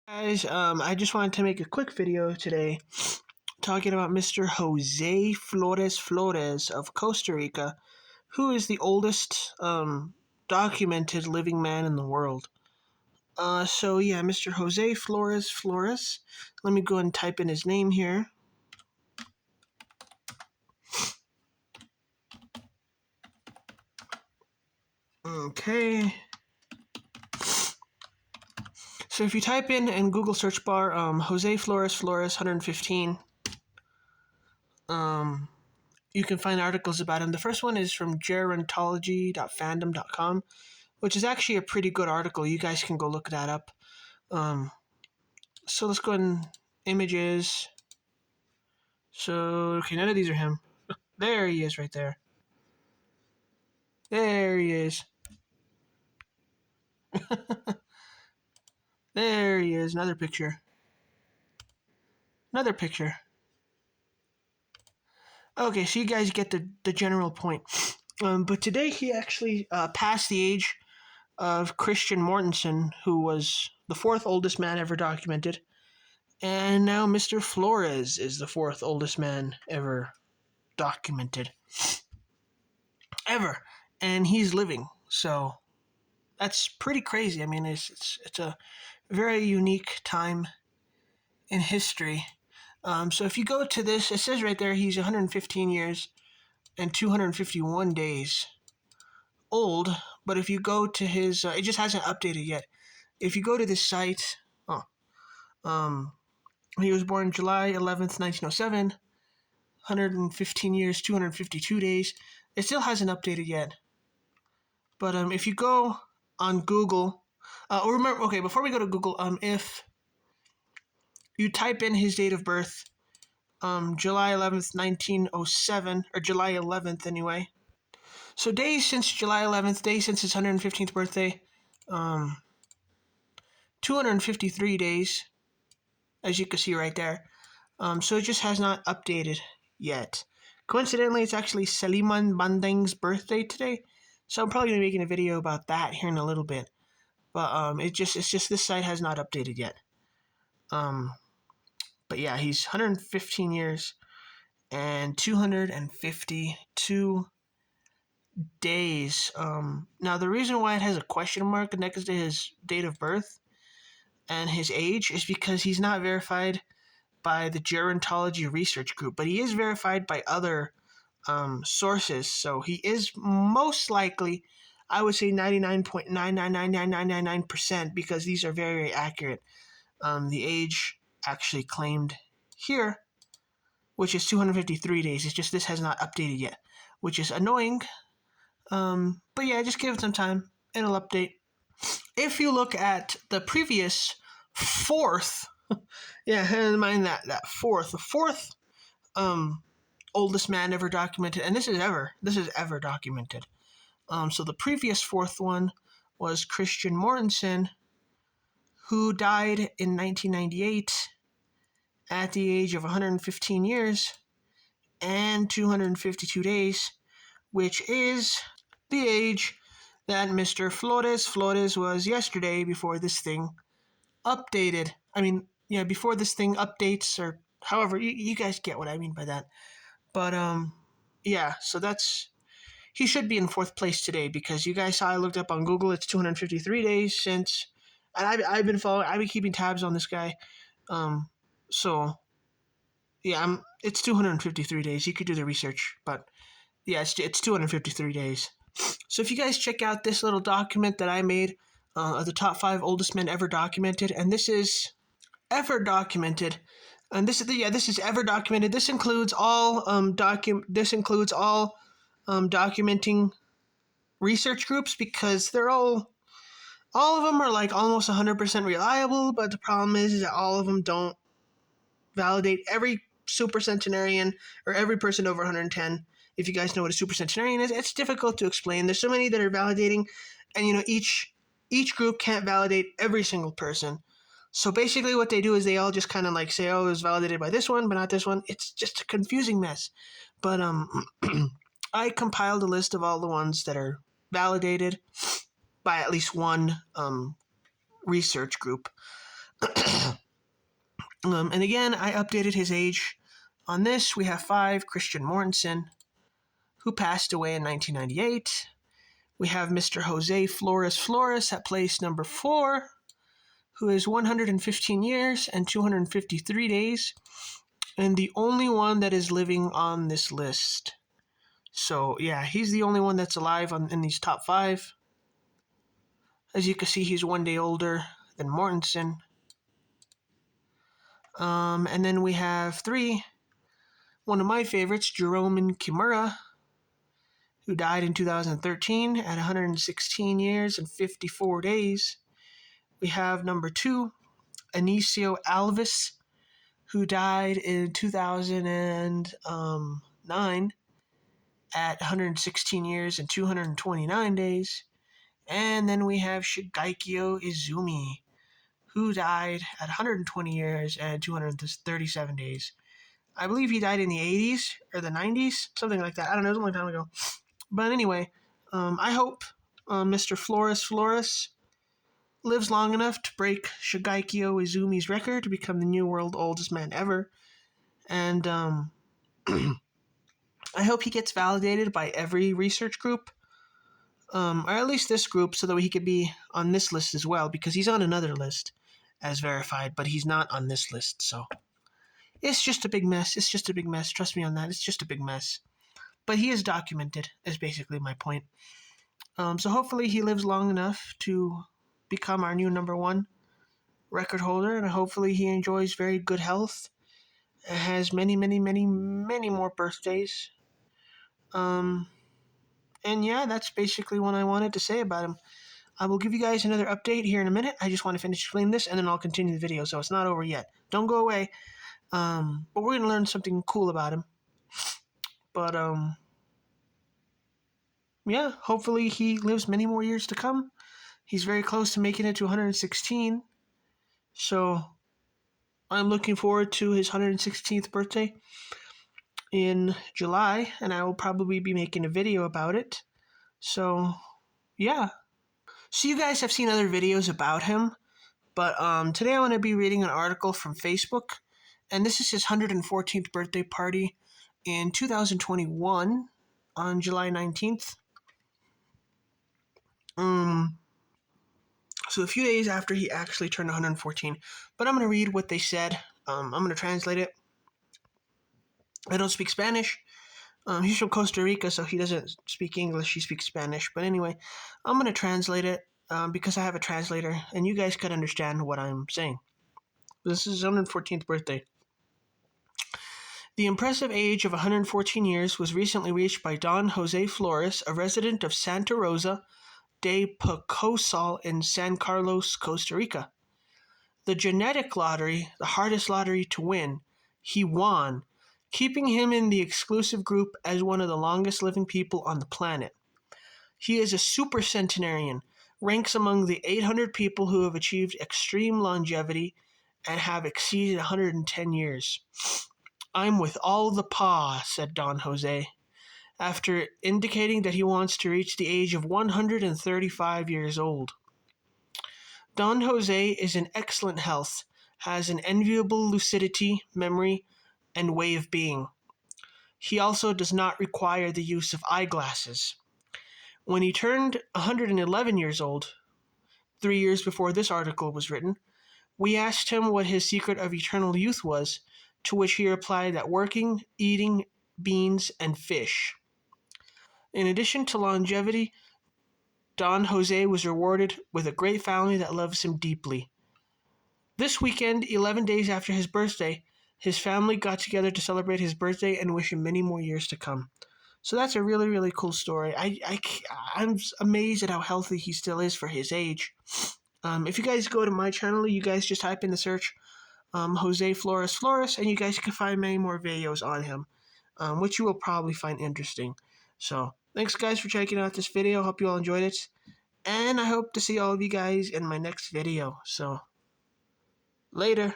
Guys, I just wanted to make a quick video today talking about Mr. Jose Flores Flores of Costa Rica, who is the oldest documented living man in the world. So yeah, Mr. Jose Flores Flores. Let me go and type in his name here. Okay. So if you type in Google search bar, Jose Flores Flores 115, you can find articles about him. The first one is from gerontology.fandom.com, which is actually a pretty good article. You guys can go look that up. So let's go in images. So, okay, none of these are him. There he is right there. There he is. There he is. Another picture. Another picture. Okay, so you guys get the general point. But today he actually passed the age of Christian Mortensen, who was the fourth oldest man ever documented. And now Mr. Flores is the fourth oldest man ever documented. Ever. And he's living. So that's pretty crazy. I mean, it's a very unique time in history. So if you go to this, it says right there he's 115 years and 251 days old. But if you go to his, it just hasn't updated yet. If you go to this site, he was born July 11th, 1907, 115 years, 252 days. It still hasn't updated yet. But if you go on Google, remember, okay, before we go to Google, if you type in his date of birth, July 11th, 1907, or July 11th anyway. So days since July 11th, days since his 115th birthday, 253 days, as you can see right there. So it just has not updated yet. Coincidentally, it's actually Seliman Bandeng's birthday today, so I'm probably going to be making a video about that here in a little bit. But it's just this site has not updated yet. But yeah, he's 115 years and 252 days. Now the reason why it has a question mark next to his date of birth and his age is because he's not verified by the Gerontology Research Group, but he is verified by other sources. So he is most likely, I would say 99.9999999%, because these are very, very accurate. The age actually claimed here, which is 253 days. It's just this has not updated yet, which is annoying. But yeah, just give it some time. It'll update. If you look at the previous fourth, yeah, have in mind the fourth oldest man ever documented, and this is ever documented. So the previous fourth one was Christian Mortensen, who died in 1998 at the age of 115 years and 252 days, which is the age that Mr. Flores Flores was yesterday before this thing updated. I mean, yeah, before this thing updates, or however, you guys get what I mean by that. But yeah, so he should be in fourth place today, because you guys saw I looked up on Google. It's 253 days since, and I've been keeping tabs on this guy. So yeah, it's 253 days. You could do the research, but yeah, it's 253 days. So if you guys check out this little document that I made of the top 5 oldest men ever documented, and this is ever documented, and this is ever documented. This includes all documenting research groups, because they're all of them are like almost 100% reliable, but the problem is that all of them don't validate every supercentenarian or every person over 110. If you guys know what a supercentenarian is, it's difficult to explain. There's so many that are validating, and each group can't validate every single person. So basically what they do is they all just kind of like say, oh, it was validated by this one, but not this one. It's just a confusing mess. But I compiled a list of all the ones that are validated by at least one research group. And again, I updated his age on this. We have 5, Christian Mortensen, who passed away in 1998. We have Mr. Jose Flores Flores at place number 4, who is 115 years and 253 days, and the only one that is living on this list. So, yeah, he's the only one that's alive in these top 5. As you can see, he's 1 day older than Mortensen. And then we have 3, one of my favorites, Jerome Kimura, who died in 2013 at 116 years and 54 days. We have number 2, Anicio Alves, who died in 2009 at 116 years and 229 days. And then we have Shigeikyo Izumi, who died at 120 years and 237 days. I believe he died in the 80s or the 90s, something like that. I don't know, it was a long time ago. But anyway, I hope Mr. Flores Flores lives long enough to break Shigeikyo Izumi's record to become the new world oldest man ever. And I hope he gets validated by every research group, or at least this group, so that he could be on this list as well, because he's on another list as verified, but he's not on this list. So it's just a big mess. It's just a big mess. Trust me on that. It's just a big mess. But he is documented, is basically my point. So hopefully he lives long enough to become our new number 1 record holder, and hopefully he enjoys very good health and has many, many, many, many more birthdays. And yeah, that's basically what I wanted to say about him. I will give you guys another update here in a minute. I just want to finish explaining this, and then I'll continue the video, so it's not over yet. Don't go away. But we're going to learn something cool about him. But, yeah, hopefully he lives many more years to come. He's very close to making it to 116. So I'm looking forward to his 116th birthday in July, and I will probably be making a video about it. So, yeah. So you guys have seen other videos about him, but today I want to be reading an article from Facebook, and this is his 114th birthday party in 2021 on July 19th. So a few days after he actually turned 114. But I'm going to read what they said. I'm going to translate it. I don't speak Spanish. He's from Costa Rica, so he doesn't speak English. He speaks Spanish. But anyway, I'm going to translate it because I have a translator, and you guys could understand what I'm saying. This is his 114th birthday. The impressive age of 114 years was recently reached by Don Jose Flores, a resident of Santa Rosa de Pocosal in San Carlos, Costa Rica. The genetic lottery, the hardest lottery to win, he won, keeping him in the exclusive group as one of the longest living people on the planet. He is a supercentenarian, ranks among the 800 people who have achieved extreme longevity and have exceeded 110 years. I'm with all the paw, said Don Jose, after indicating that he wants to reach the age of 135 years old. Don Jose is in excellent health, has an enviable lucidity, memory, and way of being. He also does not require the use of eyeglasses. When he turned 111 years old, 3 years before this article was written, we asked him what his secret of eternal youth was, to which he replied that working, eating beans, and fish. In addition to longevity, Don Jose was rewarded with a great family that loves him deeply. This weekend, 11 days after his birthday, his family got together to celebrate his birthday and wish him many more years to come. So that's a really, really cool story. I'm amazed at how healthy he still is for his age. If you guys go to my channel, you guys just type in the search Jose Flores Flores, and you guys can find many more videos on him, which you will probably find interesting. So thanks guys for checking out this video. Hope you all enjoyed it, and I hope to see all of you guys in my next video. So later.